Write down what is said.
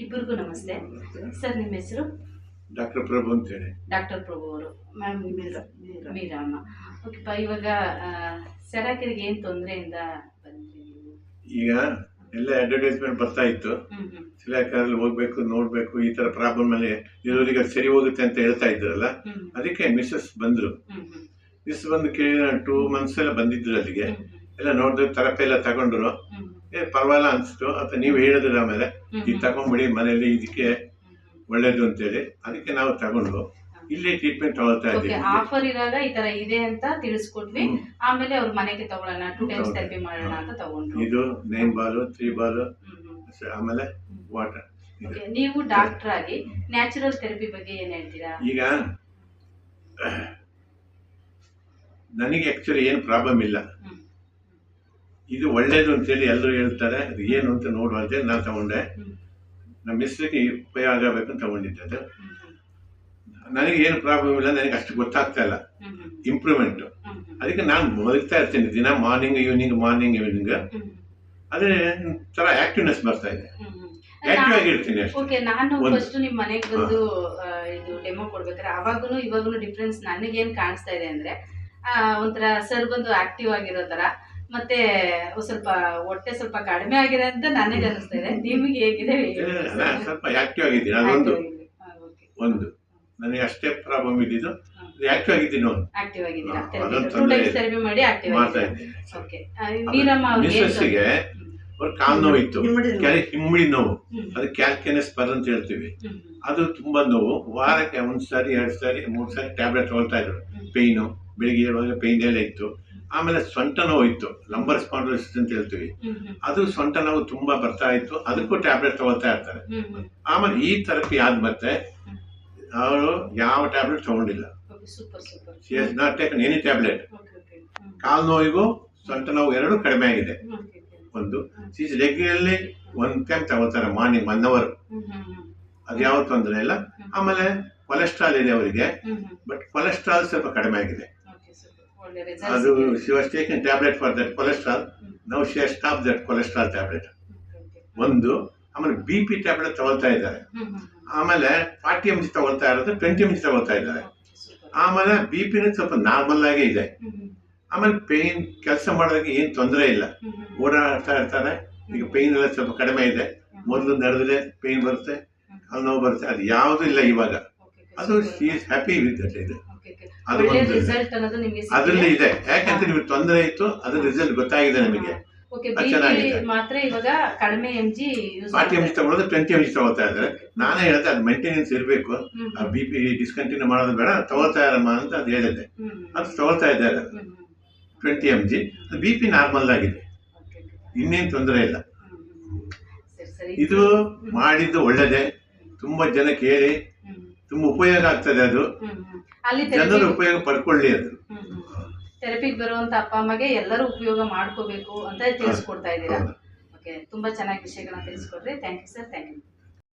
ಇಬ್ಬರಿಗೂ ನಮಸ್ತೆ ಸರ್. ನಿಮ್ಮ ಹೆಸರು? ಡಾಕ್ಟರ್ ಪ್ರಭು ಅಂತ ಹೇಳಿ. ಡಾಕ್ಟರ್ ಪ್ರಭು ಅವರು. ಮ್ಯಾಮ್ ಮೀರಮ್ಮ. ಓಕೆಪ್ಪ, ಇವಾಗ ಸೆರಾಕಿರಿಗೆ ಏನು ತೊಂದರೆಯಿಂದ ಬಂದ್ರಿ ನೀವು? ಈಗ ಎಲ್ಲ ಅಡ್ವರ್ಟೈಸ್ಮೆಂಟ್ ಬರ್ತಾ ಇತ್ತು, ಸಿಲಾಕರಲ್ಲಿ ಹೋಗ್ಬೇಕು ನೋಡ್ಬೇಕು, ಈ ತರ ಪ್ರಾಬ್ಲಮ್ ಅಲ್ಲಿ ಇರೋರಿಗೆ ಸರಿ ಹೋಗುತ್ತೆ ಅಂತ ಹೇಳ್ತಾ ಇದ್ರಲ್ಲ. ಅದಕ್ಕೆ ಮಿಸ್ಸಸ್ ಬಂದ್ರು. ಮಿಸ್ ಬಂದು 2 months ಎಲ್ಲ ಬಂದಿದ್ರು ಅಲ್ಲಿಗೆ. ಎಲ್ಲ ನೋಡಿದ್ರು, ಥೆರಪಿ ಎಲ್ಲ ತಗೊಂಡ್ರು. ಪರವಾಗಿಲ್ಲ ಅನ್ಸ್ತು. ಅಥವಾ ನೀವು ಹೇಳಿದ್ರ ಆಮೇಲೆ ಇದು ತಗೊಂಡ್ಬಿಡಿ ಮನೇಲಿ, ಇದಕ್ಕೆ ಒಳ್ಳೇದು ಅಂತೇಳಿ ಅದಕ್ಕೆ ನಾವು ತಗೊಂಡು ಇಲ್ಲಿ ಟ್ರೀಟ್ಮೆಂಟ್ ತಗೊಳ್ತಾ ಇದ್ದೀವಿ. ಆಫರ್ ಇರಾಗ ಈ ತರ ಇದೆ ಅಂತ ತಿಳಿಸ್ಕೊಟ್ವಿ. ಆಮೇಲೆ ಅವ್ರ ಮನೆಗೆ ತಗೊಳ್ಳೋಣ, 2 times ಥೆರಪಿ ಮಾಡೋಣ ಅಂತ ತಗೊಂಡ್ರು. ಇದು 9 ball 3 ball ಆಮೇಲೆ ವಾಟರ್. ನೀವು ಡಾಕ್ಟರ್ ಆಗಿ ನ್ಯಾಚುರಲ್ ಥೆರಪಿ ಬಗ್ಗೆ ಏನ್ ಹೇಳ್ತೀರಾ? ಈಗ ನನಗೆ ಆಕ್ಚುಲಿ ಏನು ಪ್ರಾಬ್ಲಮ್ ಇಲ್ಲ, ಇದು ಒಳ್ಳೇದು ಅಂತೇಳಿ ಎಲ್ಲರೂ ಹೇಳ್ತಾರೆ. ಅದು ಏನು ಅಂತ ನೋಡುವಂತೆ ನಾನು ತಗೊಂಡೆ. ನಮ್ಮ ಮಿಸ್ಸಿಗೆ ಉಪಯೋಗ ಆಗಬೇಕು ಅಂತ ತಗೊಂಡಿದ್ದೆ. ಅದು ನನಗೆ ಏನು ಪ್ರಾಬ್ಲಮ್ ಇಲ್ಲ, ನನಗೆ ಅಷ್ಟು ಗೊತ್ತಾಗ್ತಾ ಇಲ್ಲ ಇಂಪ್ರೂವ್ಮೆಂಟ್. ಅದಕ್ಕೆ ನಾನು ಮಲಗ್ತಾ ಇರ್ತೀನಿ ದಿನ, ಮಾರ್ನಿಂಗ್ ಈವ್ನಿಂಗ್. ಅದೇ ತರ ಆಕ್ಟಿವ್ನೆಸ್ ಬರ್ತಾ ಇದೆ, ಆಕ್ಟಿವ್ ಆಗಿರ್ತೀನಿ ಅಷ್ಟೇ. ಓಕೆ, ನಾನು ಫಸ್ಟ್ ನಿಮ್ಮ ಮನೆಗೆ ಬಂದು ಇದು ಡೆಮೋ ಕೊಡ್ಬೇಕಾದ್ರೆ ಅವಾಗೂ ಇವಾಗೂ ಡಿಫ್ರೆನ್ಸ್ ನನಗೇನು ಕಾಣಿಸ್ತಾ ಇದೆ ಅಂದ್ರೆ, ಒಂಥರ ಸರ್ ಬಂದು ಆಕ್ಟಿವ್ ಆಗಿರೋ ತರ, ಮತ್ತೆ ಸ್ವಲ್ಪ ಹೊಟ್ಟೆ ಸ್ವಲ್ಪ ಕಡಿಮೆ ಆಗಿದೆ ಅಂತ ನನಗೆ ಅನಿಸ್ತಾ ಇದೆ. ನಿಮಗೆ ಹೇಗಿದೆ? ಸ್ವಲ್ಪ ಆಕ್ಟಿವ್ ಆಗಿದ್ದೀನಿ, ಅದೊಂದು ಒಂದು ನನಗೆ ಅಷ್ಟೇ ಪ್ರಾಬ್ಲಮ್ ಇದ್ದಿದ್ದು. ಆಕ್ಟಿವ್ ಆಗಿದ್ದೀನಿ, ಆಕ್ಟಿವ್ ಆಗಿದ್ದೀರಾ? ಥೆರಪಿ ಮಾಡಿ ಆಕ್ಟಿವ್ ಮಾಡ್ತಾ ಇದ್ದೀನಿ. ಓಕೆ, ಮೀರಮ್ಮ ಮಿಸ್ಸಸ್ಸಿಗೆ ಅವ್ರ ಕಾಲು ನೋವು ಇತ್ತು, ಹಿಮ್ಮಡಿ ನೋವು, ಅದು ಕ್ಯಾಲ್ಕೇನಸ್ ಪರ್ ಅಂತ ಹೇಳ್ತೀವಿ. ಅದು ತುಂಬಾ ನೋವು. ವಾರಕ್ಕೆ 1 ಸಾರಿ 2 ಸಾರಿ 3 ಸಾರಿ ಟ್ಯಾಬ್ಲೆಟ್ ತಗೊಳ್ತಾ ಇದ್ರು. ಪೇಯ್ನು ಬೆಳಿಗ್ಗೆ ಇರುವಾಗ ಪೇಯ್ನ್ ಎಲ್ಲ ಇತ್ತು. ಆಮೇಲೆ ಸೊಂಟ ನೋವು ಇತ್ತು, ಲಂಬರ್ ಸ್ಪಾಂಡಿಲೋಸಿಸ್ ಅಂತ ಹೇಳ್ತೀವಿ. ಅದು ಸೊಂಟ ನೋವು ತುಂಬಾ ಬರ್ತಾ ಇತ್ತು, ಅದಕ್ಕೂ ಟ್ಯಾಬ್ಲೆಟ್ ತಗೊಳ್ತಾ ಇರ್ತಾರೆ. ಆಮೇಲೆ ಈ ಥೆರಪಿ ಆದ ಮತ್ತೆ ಅವರು ಯಾವ ಟ್ಯಾಬ್ಲೆಟ್ ತಗೊಂಡಿಲ್ಲ. She has not taken any tablet. ಕಾಲು ನೋವಿಗೂ ಸೊಂಟ ನೋವು 2 ಕಡಿಮೆ ಆಗಿದೆ. ಒಂದು ರೆಗ್ಯುಲರ್ಲಿ 1 time ತಗೋತಾರೆ, ಮಾರ್ನಿಂಗ್ 1 hour. ಅದು ಯಾವ ತೊಂದರೆ ಇಲ್ಲ. ಆಮೇಲೆ ಕೊಲೆಸ್ಟ್ರಾಲ್ ಇದೆ ಅವರಿಗೆ, ಬಟ್ ಕೊಲೆಸ್ಟ್ರಾಲ್ ಸ್ವಲ್ಪ ಕಡಿಮೆ ಆಗಿದೆ. ಅದು she was taking tablet for that cholesterol. Now she has stop that cholesterol tablet. ಒಂದು ಆಮೇಲೆ BP ಟ್ಯಾಬ್ಲೆಟ್ ತಗೊಳ್ತಾ ಇದ್ದಾರೆ. ಆಮೇಲೆ 40 mg ತಗೊಳ್ತಾ ಇರೋದು 20 mg ತಗೊಳ್ತಾ ಇದ್ದಾರೆ. ಆಮೇಲೆ BP ಸ್ವಲ್ಪ ನಾರ್ಮಲ್ ಆಗೇ ಇದೆ. ಆಮೇಲೆ ಪೇಯ್ನ್ ಕೆಲಸ ಮಾಡೋದಕ್ಕೆ ಏನು ತೊಂದರೆ ಇಲ್ಲ, ಓಡಾಡ್ತಾ ಇರ್ತಾರೆ. ಈಗ ಪೇಯ್ನ್ ಎಲ್ಲ ಸ್ವಲ್ಪ ಕಡಿಮೆ ಇದೆ. ಮೊದಲು ನಡೆದ್ರೆ ಪೇಯ್ನ್ ಬರುತ್ತೆ, ಅಲ್ಲಿ ನೋವು ಬರುತ್ತೆ, ಅದು ಯಾವುದೂ ಇಲ್ಲ ಇವಾಗ. ಅದು she is happy with that. ಇದೆ ಅದು ಅದರಲ್ಲಿ ಇದೆ. ಯಾಕಂದ್ರೆ ನಿಮಗೆ ತೊಂದರೆ ಇತ್ತು, ಅದ್ರ ರಿಸಲ್ಟ್ ಗೊತ್ತಾಗಿದೆ ನಮಗೆ. ಮಾತ್ರ ಇವಾಗ ಕಡಿಮೆ mg 40 mg ತಗೊಳ್ಳೋದು 20 mg ತಗೊಳ್ತಾ ಇದ್ದಾರೆ. ನಾನೇ ಹೇಳಿದೆ ಅದು ಮೇಂಟೆನೆನ್ಸ್ ಇರಬೇಕು, BP ಡಿಸ್ಕಂಟಿನ್ಯೂ ಮಾಡೋದು ಬೇಡ, ತಗೊಳ್ತಾ ಇರಮ್ಮ ಅಂತ ಅದು ಹೇಳಿದೆ. ಅದು ತಗೊಳ್ತಾ ಇದ್ದಾರೆ 20 mg. BP ನಾರ್ಮಲ್ ಆಗಿದೆ, ಇನ್ನೇನು ತೊಂದರೆ ಇಲ್ಲ. ಇದು ಮಾಡಿದ್ದು ಒಳ್ಳೇದೇ, ತುಂಬಾ ಜನ ಕೇಳಿ ತುಂಬಾ ಉಪಯೋಗ ಆಗ್ತದೆ. ಅದು ಜನರು ಉಪಯೋಗ ಪಡ್ಕೊಳ್ಳಿ. ಅದು ಥೆರಪಿಗೆ ಬರುವಂತ ಅಪ್ಪ ಅಮ್ಮಗೆ ಎಲ್ಲರೂ ಉಪಯೋಗ ಮಾಡ್ಕೋಬೇಕು ಅಂತ ತಿಳಿಸ್ಕೊಡ್ತಾ ಇದ್ದೀರಾ. ಓಕೆ, ತುಂಬಾ ಚೆನ್ನಾಗಿ ವಿಷಯಗಳನ್ನ ತಿಳಿಸ್ಕೊಡ್ರಿ. Thank you sir, thank you.